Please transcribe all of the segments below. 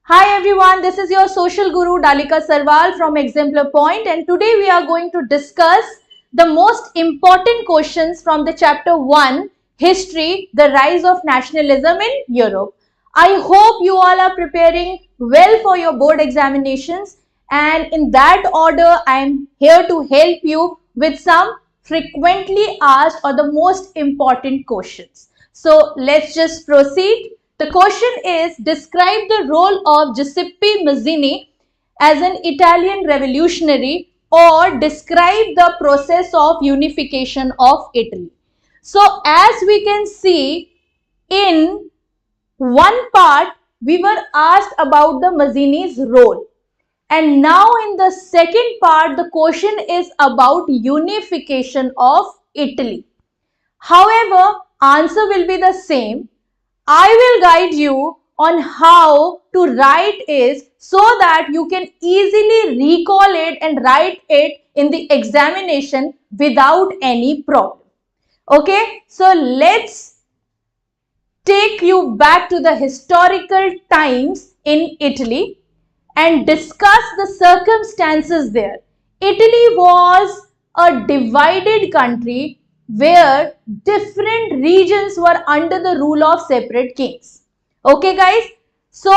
Hi everyone, this is your social guru Dalika Sarwal from Exemplar Point, and today we are going to discuss the most important questions from the chapter 1, History, the Rise of Nationalism in Europe. I hope you all are preparing well for your board examinations, and in that order I am here to help you with some frequently asked or the most important questions. So let's just proceed. The question is, describe the role of Giuseppe Mazzini as an Italian revolutionary, or describe the process of unification of Italy. So as we can see, in one part we were asked about the Mazzini's role, and now in the second part the question is about unification of Italy. However, answer will be the same. I will guide you on how to write it so that you can easily recall it and write it in the examination without any problem. Okay, so let's take you back to the historical times in Italy and discuss the circumstances there. Italy was a divided country where different regions were under the rule of separate kings. Okay guys, so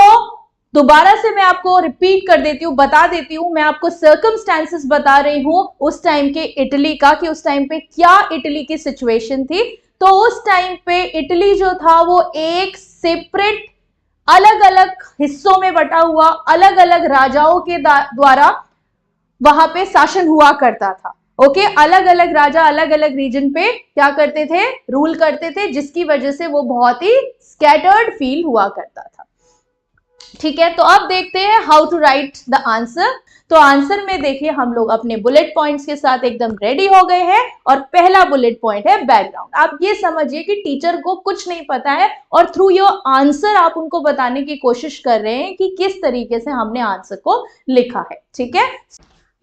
दोबारा से मैं आपको repeat कर देती हूँ, बता देती हूँ, मैं आपको सर्कमस्टांसेस बता रही हूँ उस टाइम के इटली का, कि उस टाइम पे क्या इटली की सिचुएशन थी। तो उस टाइम पे इटली जो था वो एक सेपरेट अलग अलग हिस्सों में बटा हुआ अलग अलग राजाओं के द्वारा वहां पे शासन हुआ करता था। ओके, अलग अलग राजा अलग अलग रीजन पे क्या करते थे, रूल करते थे, जिसकी वजह से वो बहुत ही स्कैटर्ड फील हुआ करता था। ठीक है, तो अब देखते हैं how to write the answer. तो आंसर में देखिए हम लोग अपने बुलेट पॉइंट्स के साथ एकदम रेडी हो गए हैं, और पहला बुलेट पॉइंट है बैकग्राउंड। आप ये समझिए कि टीचर को कुछ नहीं पता है और थ्रू योर आंसर आप उनको बताने की कोशिश कर रहे हैं कि किस तरीके से हमने आंसर को लिखा है। ठीक है,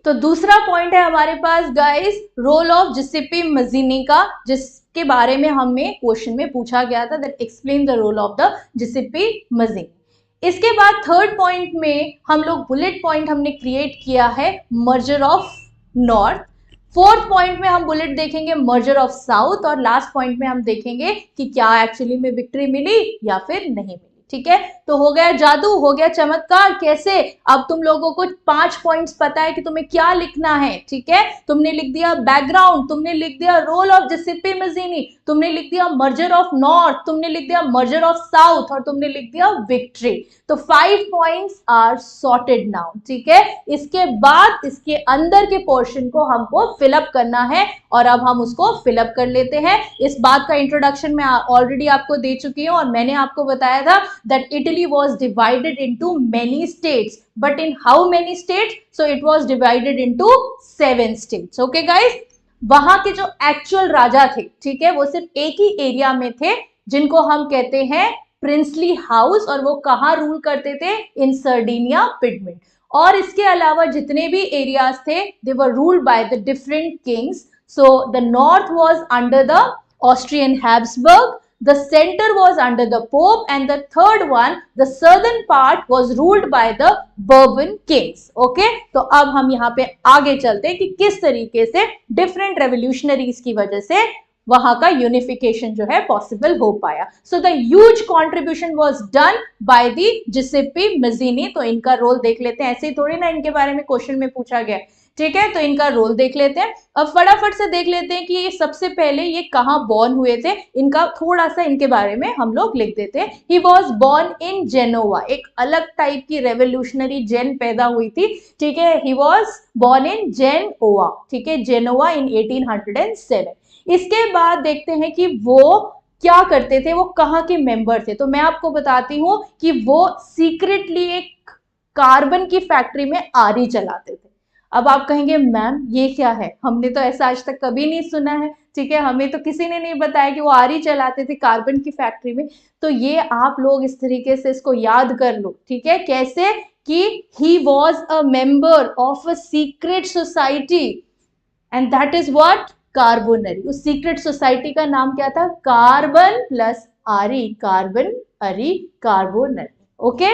तो दूसरा पॉइंट है हमारे पास गाइस, रोल ऑफ जिसेप्पे मज़ीनी का, जिसके बारे में हमें क्वेश्चन में पूछा गया था, that explain the role of the Giuseppe Mazzini. इसके बाद थर्ड पॉइंट में हम लोग बुलेट पॉइंट हमने क्रिएट किया है merger of north. Fourth point में हम बुलेट देखेंगे मर्जर ऑफ साउथ, और लास्ट पॉइंट में हम देखेंगे कि क्या एक्चुअली में विक्ट्री मिली या फिर नहीं मिली। ठीक है, तो हो गया जादू, हो गया चमत्कार। कैसे? अब तुम लोगों को 5 पॉइंट्स पता है कि तुम्हें क्या लिखना है। ठीक है, तुमने लिख दिया बैकग्राउंड, तुमने लिख दिया रोल ऑफ जिसेप्पे मज़ीनी, तुमने लिख दिया मर्जर ऑफ नॉर्थ, तुमने लिख दिया मर्जर ऑफ साउथ, और तुमने लिख दिया विक्ट्री। तो 5 पॉइंट्स आर सॉर्टेड नाउ। ठीक है, इसके बाद इसके अंदर के पोर्शन को हमको फिलअप करना है, और अब हम उसको फिलअप कर लेते हैं। इस बात का इंट्रोडक्शन मैं ऑलरेडी आपको दे चुकी हूँ, और मैंने आपको बताया था that Italy was divided into many states, but in how many states? So it was divided into 7 states. Okay guys, वहां के जो एक्चुअल राजा थे, ठीक है, वो सिर्फ एक ही एरिया में थे, जिनको हम कहते हैं प्रिंसली हाउस, और वो कहाँ रूल करते थे? In Sardinia Piedmont. और इसके अलावा जितने भी एरियाज थे, they were ruled by the different kings. So the north was under the Austrian Habsburg, the center was under the Pope, and the third one, the southern part, was ruled by the Bourbon kings. Okay, तो अब हम यहाँ पे आगे चलते हैं कि किस तरीके से डिफरेंट रेवोल्यूशनरीज की वजह से वहां का यूनिफिकेशन जो है पॉसिबल हो पाया। So the huge contribution was done by the Giuseppe Mazzini. तो इनका रोल देख लेते हैं, ऐसे ही थोड़ी ना इनके बारे में क्वेश्चन में पूछा गया। ठीक है, तो इनका रोल देख लेते हैं। अब फटाफट से देख लेते हैं कि ये सबसे पहले ये कहाँ बॉर्न हुए थे। इनका थोड़ा सा इनके बारे में हम लोग लिख देते हैं। He was born in Genoa, एक अलग टाइप की रेवोल्यूशनरी जेन पैदा हुई थी। ठीक है, he was born in Genoa. ठीक है, जेनोवा इन 1807। इसके बाद देखते हैं कि वो क्या करते थे, वो कहाँ के मेंबर थे। तो मैं आपको बताती हूँ कि वो सीक्रेटली एक कार्बन की फैक्ट्री में आरी चलाते थे। अब आप कहेंगे मैम ये क्या है, हमने तो ऐसा आज तक कभी नहीं सुना है। ठीक है, हमें तो किसी ने नहीं बताया कि वो आरी चलाते थे कार्बन की फैक्ट्री में। तो ये आप लोग इस तरीके से इसको याद कर लो। ठीक है, कैसे? कि he was a member of a secret society, and that is what? Carbonari. उस सीक्रेट सोसाइटी का नाम क्या था? कार्बन प्लस आरी, कार्बन अरी कार्बोनरी। ओके।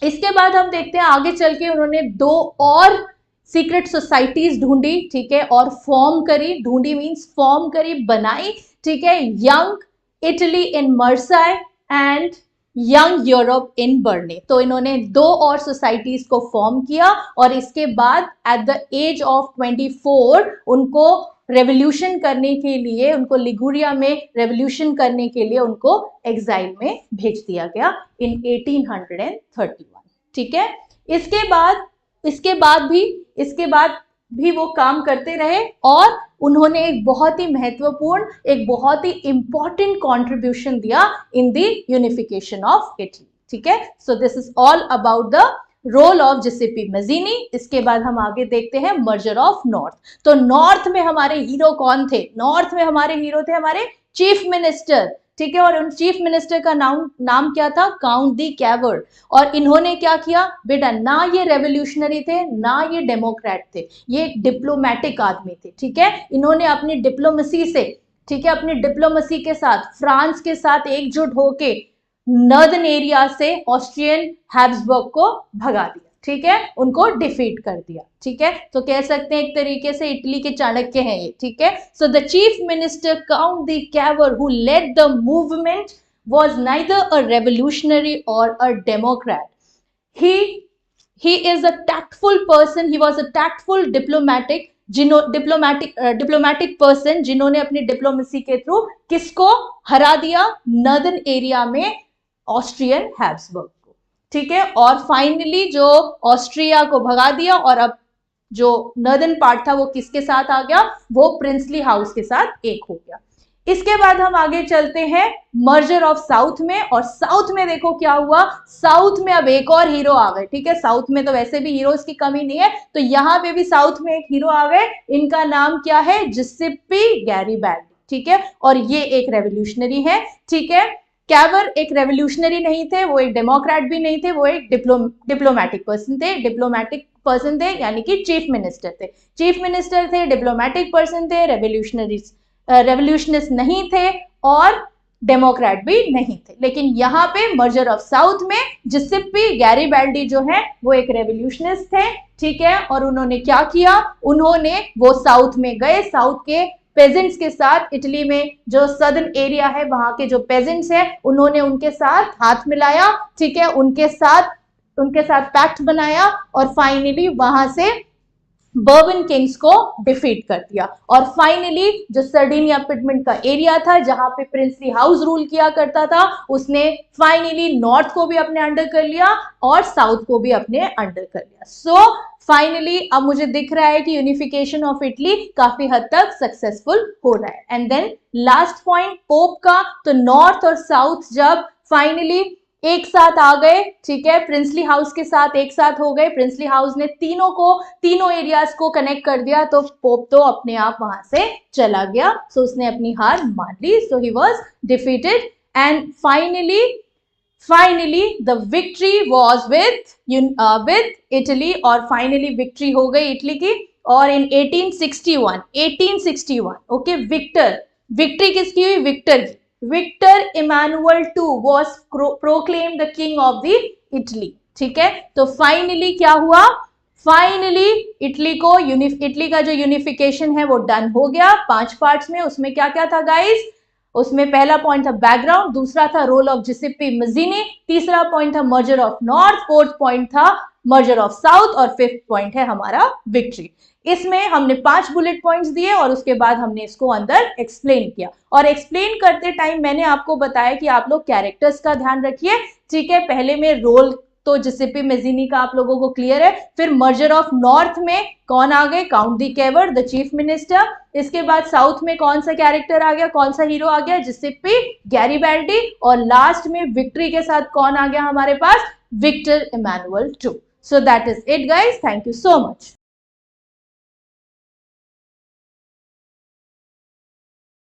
इसके बाद हम देखते हैं आगे चल के उन्होंने 2 और सीक्रेट सोसाइटीज ढूंढी, ठीक है, और फॉर्म करी, ढूंढी मीन्स फॉर्म करी, बनाई, ठीक है, young Italy in Marseille and young Europe in Berne. तो इन्होंने 2 और सोसाइटीज को फॉर्म किया और इसके बाद एट द एज ऑफ 24 उनको रेवोल्यूशन करने के लिए, उनको लिगुरिया में रेवोल्यूशन करने के लिए उनको एग्जाइल में भेज दिया गया इन 1831, ठीक है। इसके बाद भी वो काम करते रहे और उन्होंने एक बहुत ही महत्वपूर्ण, एक बहुत ही इंपॉर्टेंट कंट्रीब्यूशन दिया in the unification of Italy, ठीक है। So this is all about the role of Giuseppe Mazzini. इसके बाद हम आगे देखते हैं मर्जर ऑफ नॉर्थ। तो नॉर्थ में हमारे हीरो कौन थे? नॉर्थ में हमारे हीरो थे हमारे चीफ मिनिस्टर, ठीक है, और उन चीफ मिनिस्टर का नाम क्या था? Count di Cavour. और इन्होंने क्या किया बेटा? ना ये रेवोल्यूशनरी थे ना ये डेमोक्रेट थे, ये एक डिप्लोमेटिक आदमी थे, ठीक है। इन्होंने अपनी डिप्लोमेसी से, ठीक है, अपनी डिप्लोमेसी के साथ फ्रांस के साथ एकजुट होके नॉर्दर्न एरिया से ऑस्ट्रियन हैब्सबर्ग को भगा दिया, ठीक है, उनको डिफीट कर दिया, ठीक है। तो कह सकते हैं एक तरीके से इटली के चाणक्य हैं ये, ठीक है। So the chief minister Count di Cavour who led the movement was neither a revolutionary or a democrat. He is a tactful person. He was a tactful diplomatic person जिन्होंने अपनी डिप्लोमेसी के through किसको हरा दिया? Northern area में Austrian Habsburg को, ठीक है। और फाइनली जो ऑस्ट्रिया को भगा दिया और अब जो नॉर्दर्न पार्ट था वो किसके साथ आ गया? वो प्रिंसली हाउस के साथ एक हो गया। इसके बाद हम आगे चलते हैं मर्जर ऑफ साउथ में। और साउथ में देखो क्या हुआ, साउथ में अब एक और हीरो आ गए, ठीक है। साउथ में तो वैसे भी हीरोज की कमी नहीं है, तो यहां पे भी साउथ में एक हीरो आ गए। इनका नाम क्या है? जिसेप्पी गैरिबाल्डी, ठीक है। और ये एक रेवोल्यूशनरी है, ठीक है। कैवर एक रेवोल्यूशनरी नहीं थे, वो एक डेमोक्रेट भी नहीं थे, वो एक डिप्लोमैटिक पर्सन थे, यानी कि चीफ मिनिस्टर थे। चीफ मिनिस्टर थे, डिप्लोमैटिक पर्सन थे, रेवोल्यूशनिस्ट नहीं थे और डेमोक्रेट भी नहीं थे। लेकिन यहाँ पे मर्जर ऑफ साउथ में जिसेप्पी गैरिबाल्डी जो है वो एक रेवोल्यूशनिस्ट थे, ठीक है। और उन्होंने क्या किया? उन्होंने वो साउथ में गए, साउथ के पेजेंट्स के साथ, इटली में जो सदर्न एरिया है वहां के जो पेजेंट्स हैं उन्होंने उनके साथ हाथ मिलाया, ठीक है, उनके साथ पैक्ट बनाया और फाइनली वहां से बर्बन किंग्स को डिफीट कर दिया। और फाइनली जो सर्डिनिया पिडमेंट का एरिया था जहां पे प्रिंसली हाउस रूल किया करता था, उसने फाइनली नॉर्थ को भी अपने अंडर कर लिया और साउथ को भी अपने अंडर कर लिया। सो फाइनली अब मुझे दिख रहा है कि यूनिफिकेशन ऑफ इटली काफी हद तक सक्सेसफुल हो रहा है। And then last point Pope का। तो नॉर्थ और साउथ जब फाइनली एक साथ आ गए, ठीक है, प्रिंसली हाउस के साथ एक साथ हो गए, प्रिंसली हाउस ने तीनों एरियाज को कनेक्ट कर दिया, तो पोप तो अपने आप वहां से चला गया। सो उसने अपनी हार मान ली। So he was defeated and finally the victory was with Italy. और फाइनली विक्ट्री हो गई इटली की। और इन 1861 ओके, विक्ट्री किसकी हुई? विक्टर की। Victor Emmanuel II was proclaimed the king of the Italy, ठीक है। तो फाइनली क्या हुआ? फाइनली इटली का जो यूनिफिकेशन है वो डन हो गया 5 पार्ट्स में। उसमें क्या क्या था गाइस? उसमें पहला पॉइंट था बैकग्राउंड, दूसरा था रोल ऑफ जिसेप्पी मजीनी, तीसरा पॉइंट था merger of north, fourth point था मर्जर ऑफ साउथ और फिफ्थ पॉइंट है हमारा विक्ट्री। इसमें हमने 5 बुलेट पॉइंट्स दिए और उसके बाद हमने इसको अंदर एक्सप्लेन किया। और एक्सप्लेन करते टाइम मैंने आपको बताया कि आप लोग कैरेक्टर्स का ध्यान रखिए, ठीक है। पहले में रोल तो जिसेप्पी मजीनी का आप लोगों को क्लियर है। फिर मर्जर ऑफ नॉर्थ में कौन आ गए? Count di Cavour, the chief minister. इसके बाद साउथ में कौन सा कैरेक्टर आ गया, कौन सा हीरो आ गया? Giuseppe Garibaldi. और लास्ट में विक्ट्री के साथ कौन आ गया हमारे पास? Victor Emmanuel II. So that is it guys. Thank you so much.